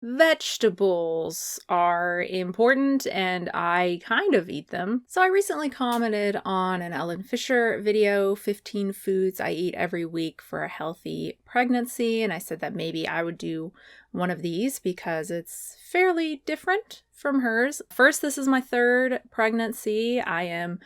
Vegetables are important and I kind of eat them. So I recently commented on an Ellen Fisher video, 15 foods I eat every week for a healthy pregnancy. And I said that maybe I would do one of these because it's fairly different from hers. First, this is my third pregnancy. I am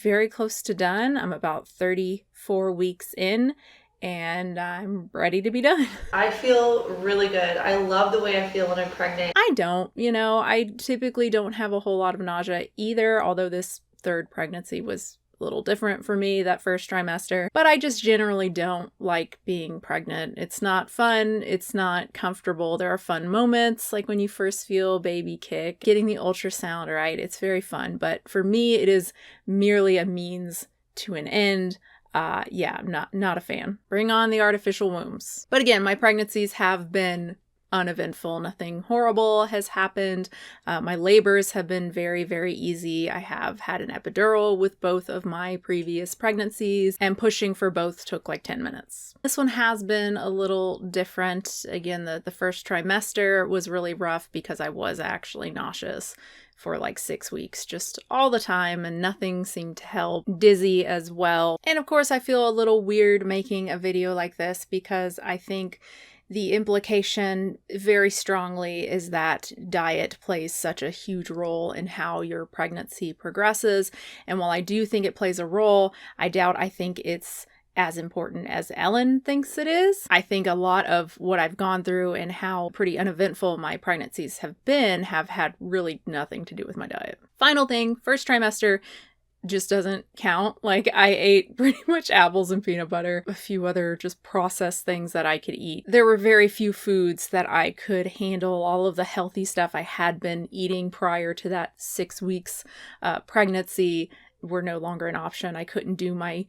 very close to done. I'm about 34 weeks in. And I'm ready to be done. I feel really good. I love the way I feel when I'm pregnant. I don't, I typically don't have a whole lot of nausea either, although this third pregnancy was a little different for me that first trimester. But I just generally don't like being pregnant. It's not fun. It's not comfortable. There are fun moments, like when you first feel baby kick, getting the ultrasound, right? It's very fun. But for me, it is merely a means to an end. I'm not a fan. Bring on the artificial wombs. But again, my pregnancies have been uneventful. Nothing horrible has happened. My labors have been very, very easy. I have had an epidural with both of my previous pregnancies, and pushing for both took like 10 minutes. This one has been a little different. Again, the first trimester was really rough because I was actually nauseous for like 6 weeks, just all the time, and nothing seemed to help. Dizzy as well. And of course, I feel a little weird making a video like this because I think the implication very strongly is that diet plays such a huge role in how your pregnancy progresses. And while I do think it plays a role, I think it's as important as Ellen thinks it is. I think a lot of what I've gone through and how pretty uneventful my pregnancies have been have had really nothing to do with my diet. Final thing, first trimester just doesn't count. Like, I ate pretty much apples and peanut butter, a few other just processed things that I could eat. There were very few foods that I could handle. All of the healthy stuff I had been eating prior to that 6 weeks pregnancy were no longer an option. I couldn't do my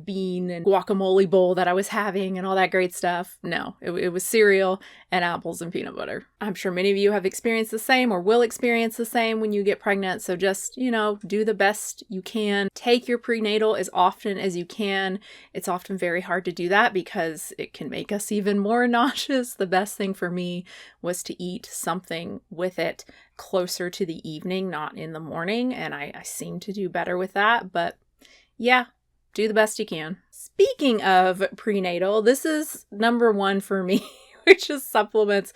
bean and guacamole bowl that I was having and all that great stuff. No, it was cereal and apples and peanut butter. I'm sure many of you have experienced the same or will experience the same when you get pregnant. So just, do the best you can. Take your prenatal as often as you can. It's often very hard to do that because it can make us even more nauseous. The best thing for me was to eat something with it closer to the evening, not in the morning, and I seem to do better with that. But yeah, do the best you can. Speaking of prenatal, this is number one for me, which is supplements.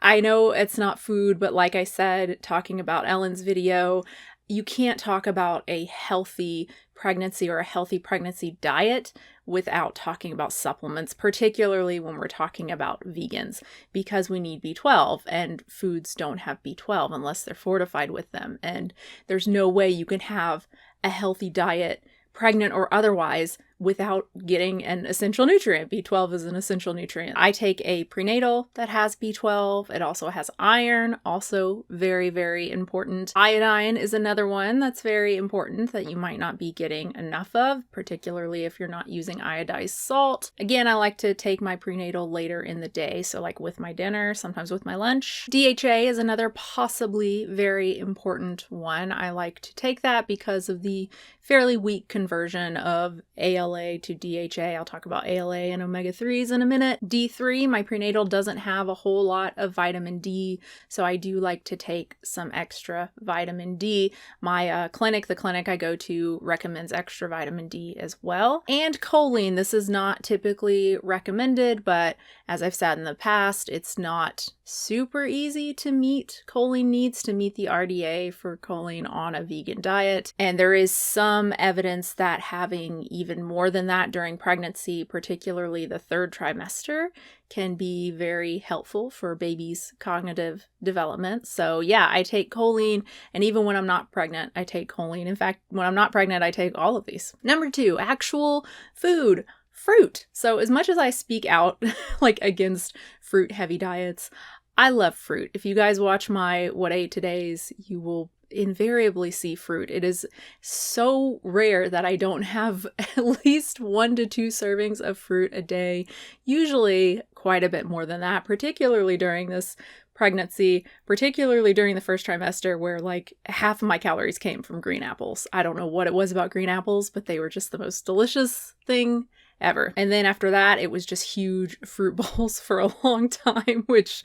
I know it's not food, but like I said, talking about Ellen's video, you can't talk about a healthy pregnancy or a healthy pregnancy diet without talking about supplements, particularly when we're talking about vegans, because we need B12 and foods don't have B12 unless they're fortified with them. And there's no way you can have a healthy diet, pregnant or otherwise, without getting an essential nutrient. B12 is an essential nutrient. I take a prenatal that has B12. It also has iron, also very, very important. Iodine is another one that's very important that you might not be getting enough of, particularly if you're not using iodized salt. Again, I like to take my prenatal later in the day, so like with my dinner, sometimes with my lunch. DHA is another possibly very important one. I like to take that because of the fairly weak conversion of ALA to DHA. I'll talk about ALA and omega-3s in a minute. D3, my prenatal doesn't have a whole lot of vitamin D, so I do like to take some extra vitamin D. My the clinic I go to, recommends extra vitamin D as well. And choline, this is not typically recommended, but as I've said in the past, it's not super easy to meet choline needs, to meet the RDA for choline on a vegan diet. And there is some evidence that having even more than that during pregnancy, particularly the third trimester, can be very helpful for baby's cognitive development. So yeah, I take choline, and even when I'm not pregnant, I take choline. In fact, when I'm not pregnant, I take all of these. Number 2, actual food. Fruit. So as much as I speak out like against fruit heavy diets, I love fruit. If you guys watch my What I Ate Today's, you will invariably see fruit. It is so rare that I don't have at least 1 to 2 servings of fruit a day, usually quite a bit more than that, particularly during this pregnancy, particularly during the first trimester, where like half of my calories came from green apples. I don't know what it was about green apples, but they were just the most delicious thing ever. And then after that, it was just huge fruit bowls for a long time, which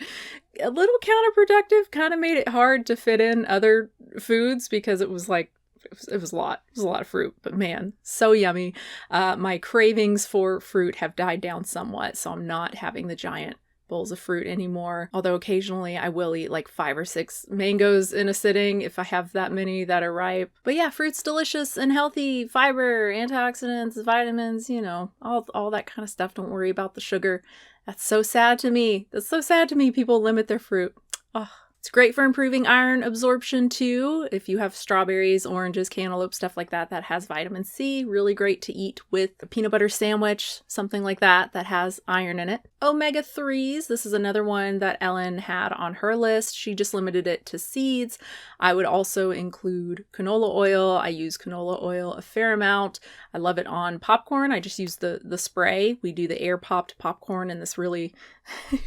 a little counterproductive, kind of made it hard to fit in other foods because it was like, it was a lot. It was a lot of fruit, but man, so yummy. My cravings for fruit have died down somewhat, so I'm not having the giant bowls of fruit anymore. Although occasionally I will eat like 5 or 6 mangoes in a sitting if I have that many that are ripe. But yeah, fruit's delicious and healthy, fiber, antioxidants, vitamins, you know, all that kind of stuff. Don't worry about the sugar. That's so sad to me. That's so sad to me. People limit their fruit. Oh. It's great for improving iron absorption too. If you have strawberries, oranges, cantaloupe, stuff like that, that has vitamin C. Really great to eat with a peanut butter sandwich, something like that, that has iron in it. Omega-3s, this is another one that Ellen had on her list. She just limited it to seeds. I would also include canola oil. I use canola oil a fair amount. I love it on popcorn. I just use the spray. We do the air popped popcorn in this really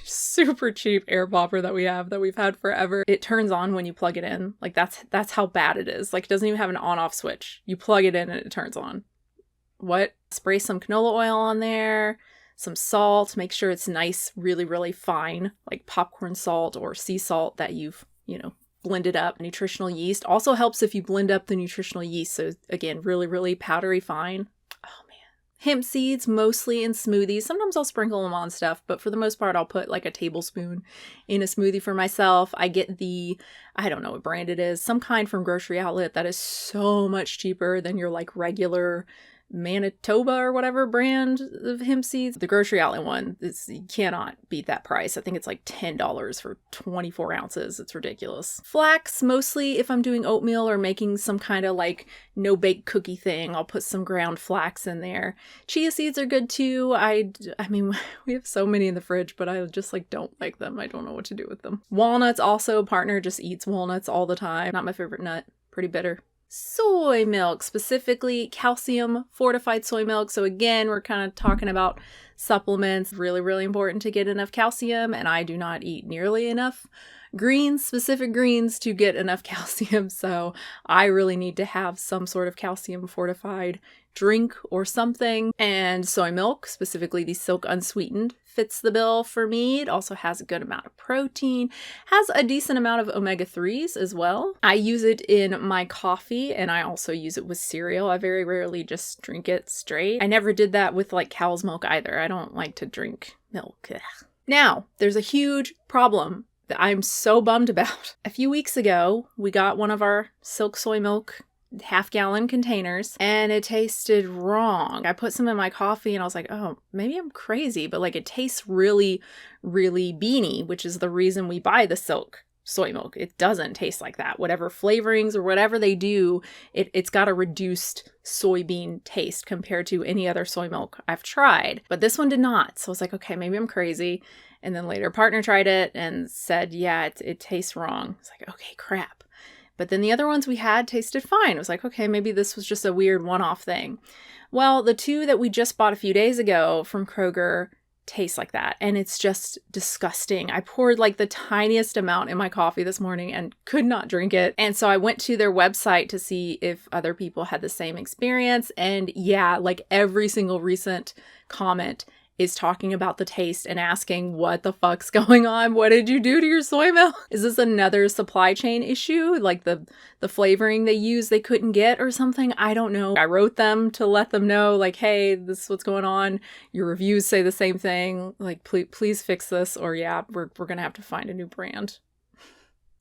super cheap air popper that we've had forever. It turns on when you plug it in. Like that's how bad it is. Like it doesn't even have an on-off switch. You plug it in and it turns on. What? Spray some canola oil on there, some salt, make sure it's nice, really, really fine, like popcorn salt or sea salt that you've, blended up. Nutritional yeast also helps if you blend up the nutritional yeast. So again, really, really powdery fine. Oh man. Hemp seeds, mostly in smoothies. Sometimes I'll sprinkle them on stuff, but for the most part, I'll put like a tablespoon in a smoothie for myself. I get I don't know what brand it is, some kind from grocery outlet that is so much cheaper than your like regular Manitoba or whatever brand of hemp seeds. The grocery outlet one, you cannot beat that price. I think it's like $10 for 24 ounces. It's ridiculous. Flax, mostly if I'm doing oatmeal or making some kind of like no-bake cookie thing, I'll put some ground flax in there. Chia seeds are good too. I mean, we have so many in the fridge, but I just like don't like them. I don't know what to do with them. Walnuts also, partner just eats walnuts all the time. Not my favorite nut. Pretty bitter. Soy milk, specifically calcium fortified soy milk. So again, we're kind of talking about supplements. Really, really important to get enough calcium, and I do not eat nearly enough specific greens to get enough calcium. So I really need to have some sort of calcium fortified drink or something. And soy milk, specifically the silk unsweetened, fits the bill for me. It also has a good amount of protein, has a decent amount of omega-3s as well. I use it in my coffee, and I also use it with cereal. I very rarely just drink it straight. I never did that with like cow's milk either. I don't like to drink milk. Ugh. Now, there's a huge problem that I'm so bummed about. A few weeks ago, we got one of our silk soy milk half-gallon containers, and it tasted wrong. I put some in my coffee and I was like, oh, maybe I'm crazy, but like it tastes really, really beany, which is the reason we buy the silk soy milk. It doesn't taste like that. Whatever flavorings or whatever they do, it's got a reduced soybean taste compared to any other soy milk I've tried. But this one did not. So I was like, okay, maybe I'm crazy. And then later partner tried it and said, yeah, it tastes wrong. It's like, okay, crap. But then the other ones we had tasted fine. It was like, okay, maybe this was just a weird one-off thing. Well, the two that we just bought a few days ago from Kroger taste like that. And it's just disgusting. I poured like the tiniest amount in my coffee this morning and could not drink it. And so I went to their website to see if other people had the same experience. And yeah, like every single recent comment is talking about the taste and asking what the fuck's going on. What did you do to your soy milk? Is this another supply chain issue? Like the flavoring they use they couldn't get or something? I don't know. I wrote them to let them know like, hey, this is what's going on. Your reviews say the same thing. Like, please fix this, or yeah, we're gonna have to find a new brand.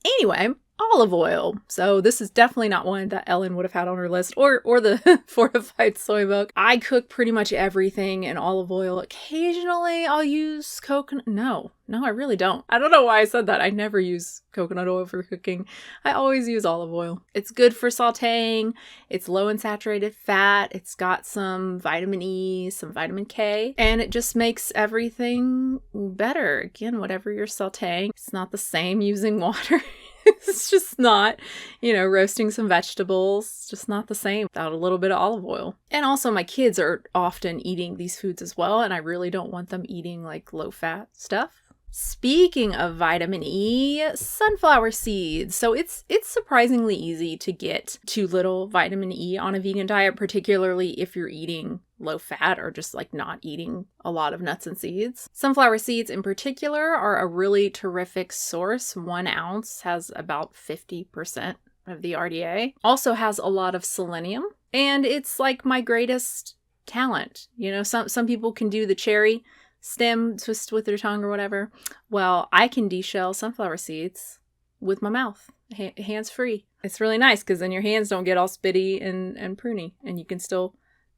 Anyway, olive oil. So this is definitely not one that Ellen would have had on her list, or the fortified soy milk. I cook pretty much everything in olive oil. Occasionally I'll use coconut. No, I really don't. I don't know why I said that. I never use coconut oil for cooking. I always use olive oil. It's good for sauteing. It's low in saturated fat. It's got some vitamin E, some vitamin K, and it just makes everything better. Again, whatever you're sauteing, it's not the same using water. It's just not, roasting some vegetables. It's just not the same without a little bit of olive oil. And also my kids are often eating these foods as well, and I really don't want them eating like low-fat stuff. Speaking of vitamin E, sunflower seeds. So it's surprisingly easy to get too little vitamin E on a vegan diet, particularly if you're eating low fat or just like not eating a lot of nuts and seeds. Sunflower seeds in particular are a really terrific source. 1 ounce has about 50% of the RDA. Also has a lot of selenium, and it's like my greatest talent. You know, some people can do the cherry stem twist with their tongue or whatever. Well, I can deshell sunflower seeds with my mouth, hands free. It's really nice because then your hands don't get all spitty and pruny, and you can still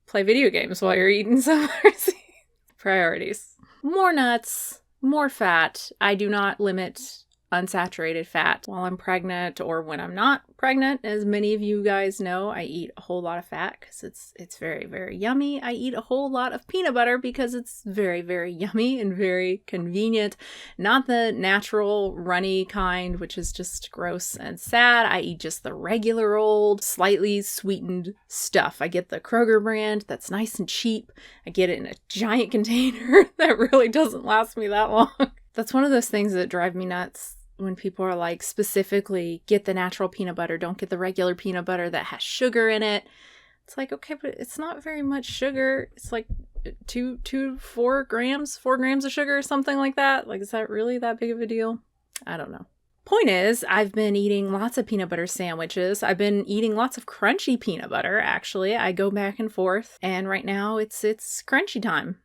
play video games while you're eating sunflower seeds. Priorities. More nuts, more fat. I do not limit unsaturated fat while I'm pregnant or when I'm not pregnant. As many of you guys know, I eat a whole lot of fat because it's very, very yummy. I eat a whole lot of peanut butter because it's very, very yummy and very convenient. Not the natural runny kind, which is just gross and sad. I eat just the regular old, slightly sweetened stuff. I get the Kroger brand that's nice and cheap. I get it in a giant container that really doesn't last me that long. That's one of those things that drive me nuts. When people are like, specifically, get the natural peanut butter, don't get the regular peanut butter that has sugar in it. It's like, okay, but it's not very much sugar. It's like 4 grams of sugar or something like that. Like, is that really that big of a deal? I don't know. Point is, I've been eating lots of peanut butter sandwiches. I've been eating lots of crunchy peanut butter, actually. I go back and forth, and right now it's crunchy time.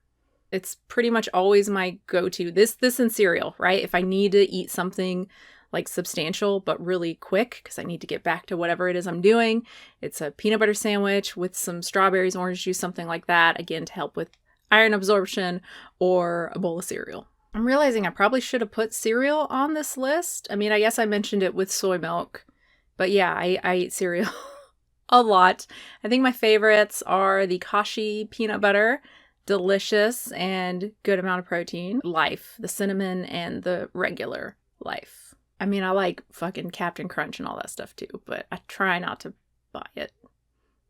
It's pretty much always my go-to. This and cereal, right? If I need to eat something like substantial but really quick because I need to get back to whatever it is I'm doing, it's a peanut butter sandwich with some strawberries, orange juice, something like that, again, to help with iron absorption, or a bowl of cereal. I'm realizing I probably should have put cereal on this list. I mean, I guess I mentioned it with soy milk, but yeah, I eat cereal a lot. I think my favorites are the Kashi peanut butter. Delicious and good amount of protein. Life, the cinnamon and the regular Life. I mean, I like fucking Captain Crunch and all that stuff too, but I try not to buy it.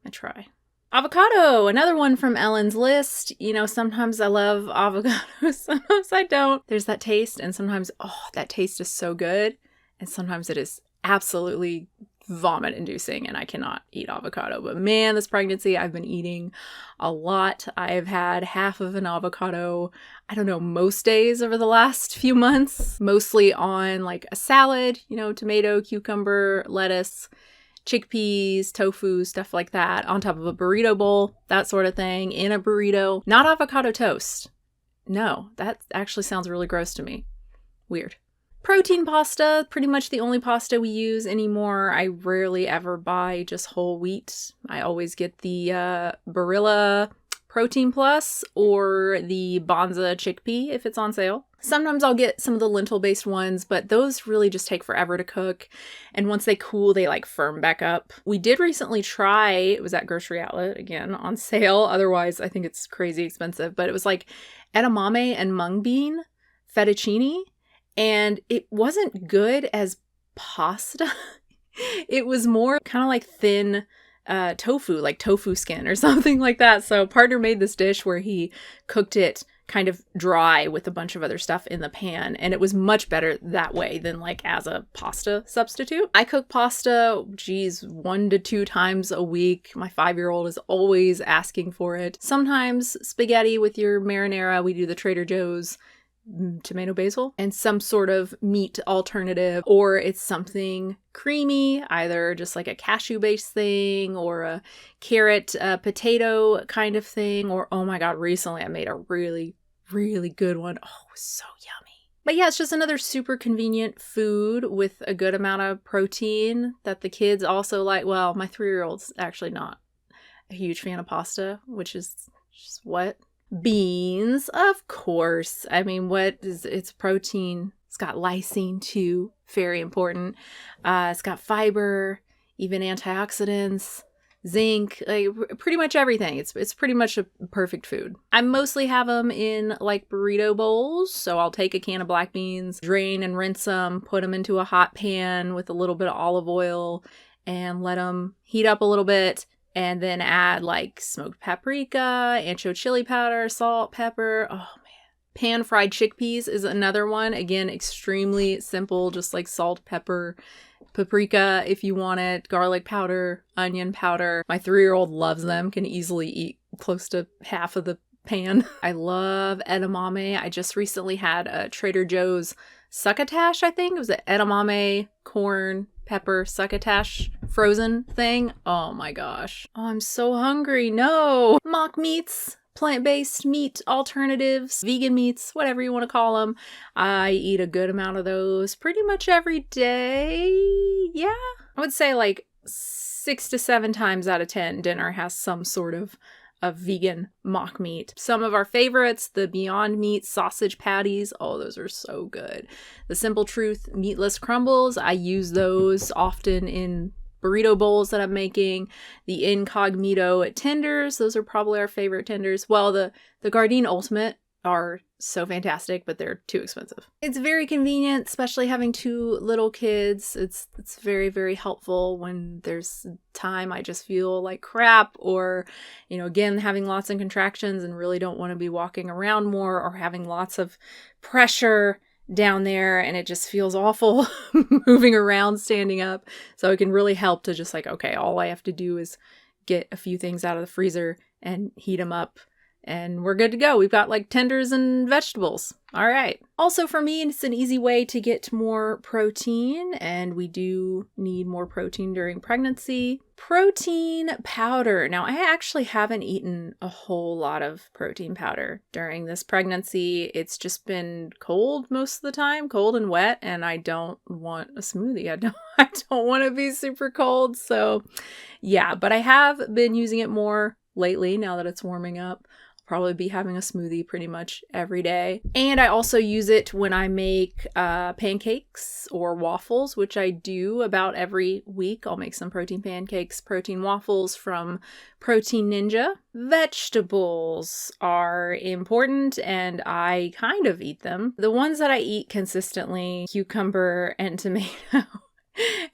I try. Avocado, another one from Ellen's list. You know, sometimes I love avocado, sometimes I don't. There's that taste, and sometimes, oh, that taste is so good, and sometimes it is absolutely vomit inducing and I cannot eat avocado. But man, this pregnancy, I've been eating a lot. I've had half of an avocado, I don't know, most days over the last few months, mostly on like a salad, you know, tomato, cucumber, lettuce, chickpeas, tofu, stuff like that, on top of a burrito bowl, that sort of thing, in a burrito. Not avocado toast. No, that actually sounds really gross to me. Weird. Protein pasta, pretty much the only pasta we use anymore. I rarely ever buy just whole wheat. I always get the Barilla Protein Plus or the Bonza chickpea if it's on sale. Sometimes I'll get some of the lentil-based ones, but those really just take forever to cook. And once they cool, they like firm back up. We did recently try, it was at Grocery Outlet, again, on sale. Otherwise, I think it's crazy expensive. But it was like edamame and mung bean fettuccine. And it wasn't good as pasta. It was more kind of like thin tofu, like tofu skin or something like that. So partner made this dish where he cooked it kind of dry with a bunch of other stuff in the pan. And it was much better that way than like as a pasta substitute. I cook pasta, 1 to 2 times a week. My 5-year-old is always asking for it. Sometimes spaghetti with your marinara. We do the Trader Joe's tomato basil and some sort of meat alternative, or it's something creamy, either just like a cashew based thing or a carrot potato kind of thing, or oh my god, recently I made a really good one. Oh, it was so yummy. But yeah, it's just another super convenient food with a good amount of protein that the kids also like. Well, my 3-year-old's actually not a huge fan of pasta, which is just what? Beans, of course. I mean, it's protein. It's got lysine too, very important. It's got fiber, even antioxidants, zinc, like pretty much everything. It's pretty much a perfect food. I mostly have them in like burrito bowls. So I'll take a can of black beans, drain and rinse them, put them into a hot pan with a little bit of olive oil and let them heat up a little bit. And then add like smoked paprika, ancho chili powder, salt, pepper. Oh man. Pan-fried chickpeas is another one. Again, extremely simple, just like salt, pepper, paprika if you want it, garlic powder, onion powder. My 3-year-old loves them, can easily eat close to half of the pan. I love edamame. I just recently had a Trader Joe's succotash, I think. It was an edamame, corn, pepper, succotash frozen thing. Oh my gosh. Oh, I'm so hungry. No. Mock meats. Plant-based meat alternatives, vegan meats, whatever you want to call them. I eat a good amount of those pretty much every day. Yeah. I would say like 6 to 7 times out of 10, dinner has some sort of vegan mock meat. Some of our favorites, the Beyond Meat sausage patties. Oh, those are so good. The Simple Truth meatless crumbles. I use those often in burrito bowls that I'm making. The Incognito tenders, those are probably our favorite tenders. Well, the Gardein Ultimate are so fantastic, but they're too expensive. It's very convenient, especially having 2 little kids. It's very, very helpful when there's time I just feel like crap, or, you know, again, having lots of contractions and really don't want to be walking around more, or having lots of pressure down there and it just feels awful moving around, standing up. So it can really help to just like, okay, all I have to do is get a few things out of the freezer and heat them up and we're good to go. We've got like tenders and vegetables. All right. Also for me, it's an easy way to get more protein, and we do need more protein during pregnancy. Protein powder. Now, I actually haven't eaten a whole lot of protein powder during this pregnancy. It's just been cold most of the time, cold and wet, and I don't want a smoothie. I don't want to be super cold. So yeah, but I have been using it more lately now that it's warming up. Probably be having a smoothie pretty much every day. And I also use it when I make pancakes or waffles, which I do about every week. I'll make some protein pancakes, protein waffles from Protein Ninja. Vegetables are important and I kind of eat them. The ones that I eat consistently, cucumber and tomato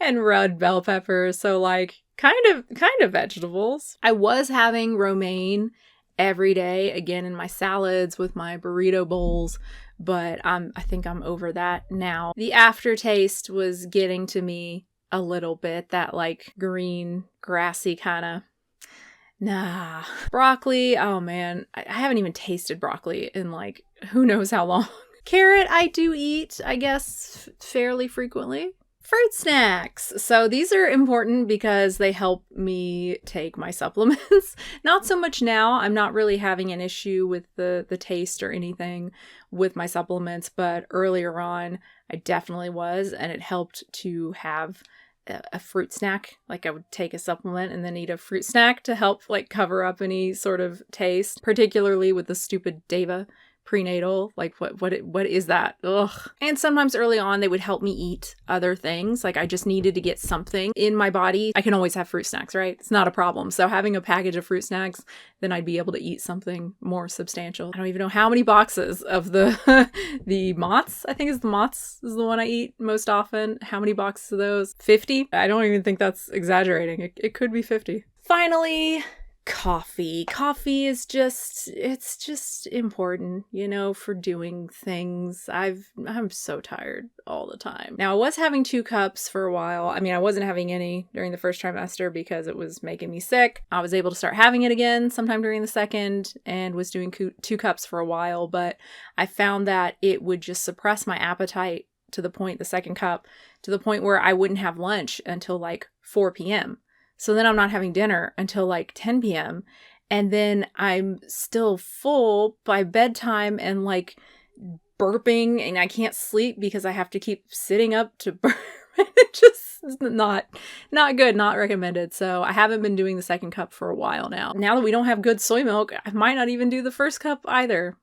and red bell pepper. So like kind of vegetables. I was having romaine every day, again in my salads with my burrito bowls, but I think I'm over that now. The aftertaste was getting to me a little bit, that like green, grassy kind of, nah. Broccoli, oh man, I haven't even tasted broccoli in like who knows how long. Carrot, I do eat, I guess, fairly frequently. Fruit snacks. So these are important because they help me take my supplements. Not so much now. I'm not really having an issue with the taste or anything with my supplements, but earlier on I definitely was, and it helped to have a fruit snack. Like I would take a supplement and then eat a fruit snack to help like cover up any sort of taste, particularly with the stupid Deva prenatal, like what is that? Ugh. And sometimes early on they would help me eat other things. Like I just needed to get something in my body. I can always have fruit snacks, right? It's not a problem. So having a package of fruit snacks, then I'd be able to eat something more substantial. I don't even know how many boxes of the the Mott's, I think is the Mott's is the one I eat most often. How many boxes of those? 50? I don't even think that's exaggerating. It could be 50. Finally, coffee. Coffee is it's just important, you know, for doing things. I'm so tired all the time. Now, I was having 2 cups for a while. I mean, I wasn't having any during the first trimester because it was making me sick. I was able to start having it again sometime during the second and was doing 2 cups for a while, but I found that it would just suppress my appetite to the point, the second cup, to the point where I wouldn't have lunch until like 4 p.m. So then I'm not having dinner until like 10 p.m. And then I'm still full by bedtime and like burping, and I can't sleep because I have to keep sitting up to burp. It's just not good, not recommended. So I haven't been doing the second cup for a while now. Now that we don't have good soy milk, I might not even do the first cup either.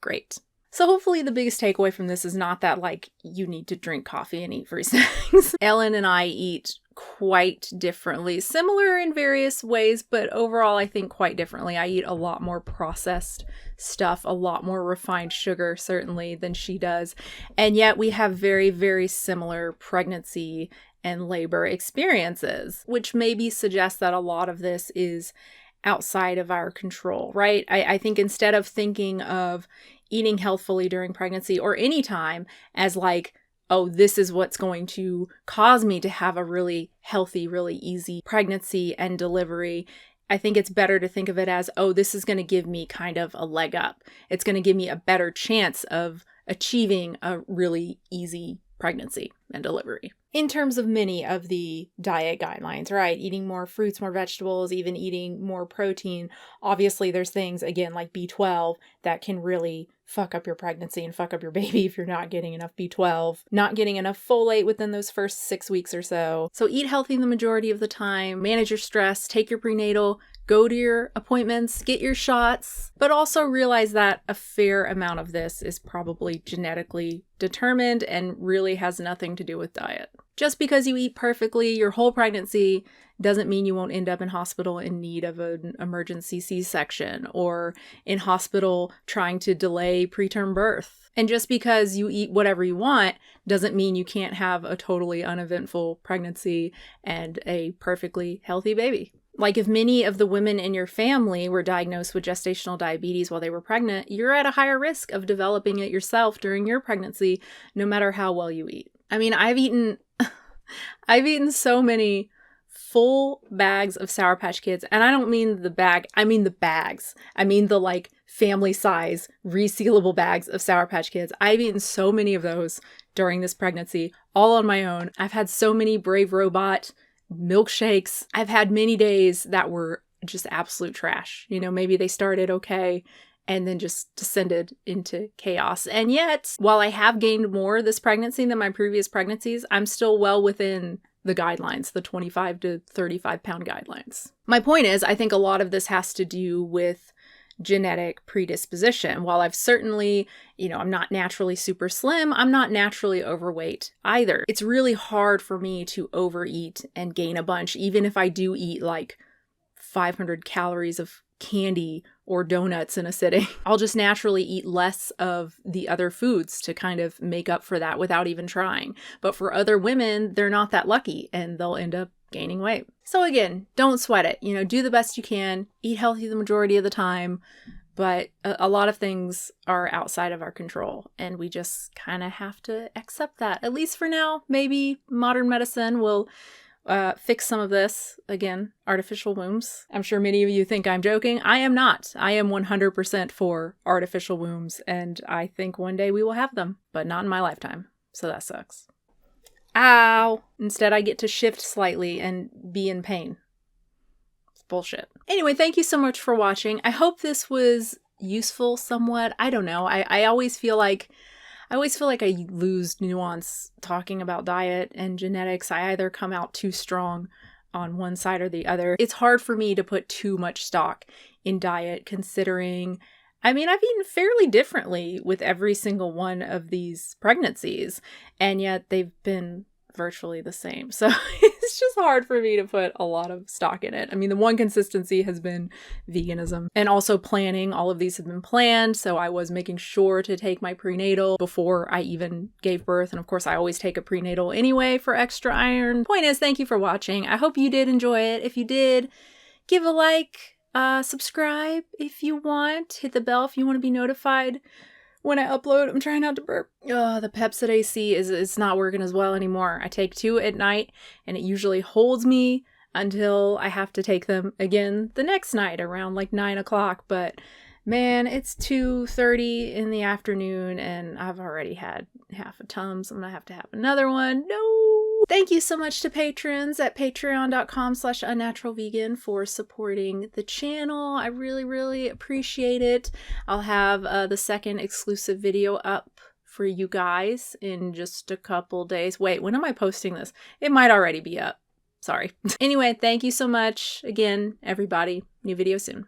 Great. So hopefully the biggest takeaway from this is not that like you need to drink coffee and eat fruit snacks. Ellen and I eat quite differently, similar in various ways, but overall I think quite differently. I eat a lot more processed stuff, a lot more refined sugar certainly than she does. And yet we have very, very similar pregnancy and labor experiences, which maybe suggests that a lot of this is outside of our control, right? I think instead of thinking of eating healthfully during pregnancy or any time as like, oh, this is what's going to cause me to have a really healthy, really easy pregnancy and delivery, I think it's better to think of it as, oh, this is going to give me kind of a leg up. It's going to give me a better chance of achieving a really easy pregnancy and delivery. In terms of many of the diet guidelines, right? Eating more fruits, more vegetables, even eating more protein. Obviously, there's things, again, like B12 that can really fuck up your pregnancy and fuck up your baby if you're not getting enough B12, not getting enough folate within those first 6 weeks or so. So eat healthy the majority of the time, manage your stress, take your prenatal, go to your appointments, get your shots, but also realize that a fair amount of this is probably genetically determined and really has nothing to do with diet. Just because you eat perfectly your whole pregnancy doesn't mean you won't end up in hospital in need of an emergency C-section or in hospital trying to delay preterm birth. And just because you eat whatever you want doesn't mean you can't have a totally uneventful pregnancy and a perfectly healthy baby. Like if many of the women in your family were diagnosed with gestational diabetes while they were pregnant, you're at a higher risk of developing it yourself during your pregnancy, no matter how well you eat. I mean, I've eaten so many full bags of Sour Patch Kids, and I don't mean the bag, I mean the bags. I mean the like family size resealable bags of Sour Patch Kids. I've eaten so many of those during this pregnancy, all on my own. I've had so many Brave Robot milkshakes. I've had many days that were just absolute trash. You know, maybe they started okay and then just descended into chaos. And yet, while I have gained more this pregnancy than my previous pregnancies, I'm still well within the guidelines, the 25 to 35 pound guidelines. My point is, I think a lot of this has to do with genetic predisposition. While I've certainly, I'm not naturally super slim, I'm not naturally overweight either. It's really hard for me to overeat and gain a bunch, even if I do eat like 500 calories of candy or donuts in a sitting. I'll just naturally eat less of the other foods to kind of make up for that without even trying. But for other women, they're not that lucky and they'll end up gaining weight. So again, don't sweat it. Do the best you can, eat healthy the majority of the time, but a lot of things are outside of our control and we just kind of have to accept that. At least for now. Maybe modern medicine will fix some of this. Again, artificial wombs. I'm sure many of you think I'm joking. I am not. I am 100% for artificial wombs, and I think one day we will have them, but not in my lifetime. So that sucks. Ow! Instead, I get to shift slightly and be in pain. It's bullshit. Anyway, thank you so much for watching. I hope this was useful somewhat. I don't know. I always feel like I lose nuance talking about diet and genetics. I either come out too strong on one side or the other. It's hard for me to put too much stock in diet considering, I've eaten fairly differently with every single one of these pregnancies, and yet they've been virtually the same. So it's just hard for me to put a lot of stock in it. The one consistency has been veganism and also planning. All of these have been planned. So I was making sure to take my prenatal before I even gave birth. And of course, I always take a prenatal anyway for extra iron. Point is, thank you for watching. I hope you did enjoy it. If you did, give a like, subscribe if you want, hit the bell if you want to be notified when I upload. I'm trying not to burp. The Pepcid AC is not working as well anymore. I take 2 at night and it usually holds me until I have to take them again the next night around like 9 o'clock. But man, it's 2:30 in the afternoon and I've already had half a Tums. I'm gonna have to have another one. No! Thank you so much to patrons at patreon.com/unnaturalvegan for supporting the channel. I really, really appreciate it. I'll have the second exclusive video up for you guys in just a couple days. Wait, when am I posting this? It might already be up. Sorry. Anyway, thank you so much again, everybody. New video soon.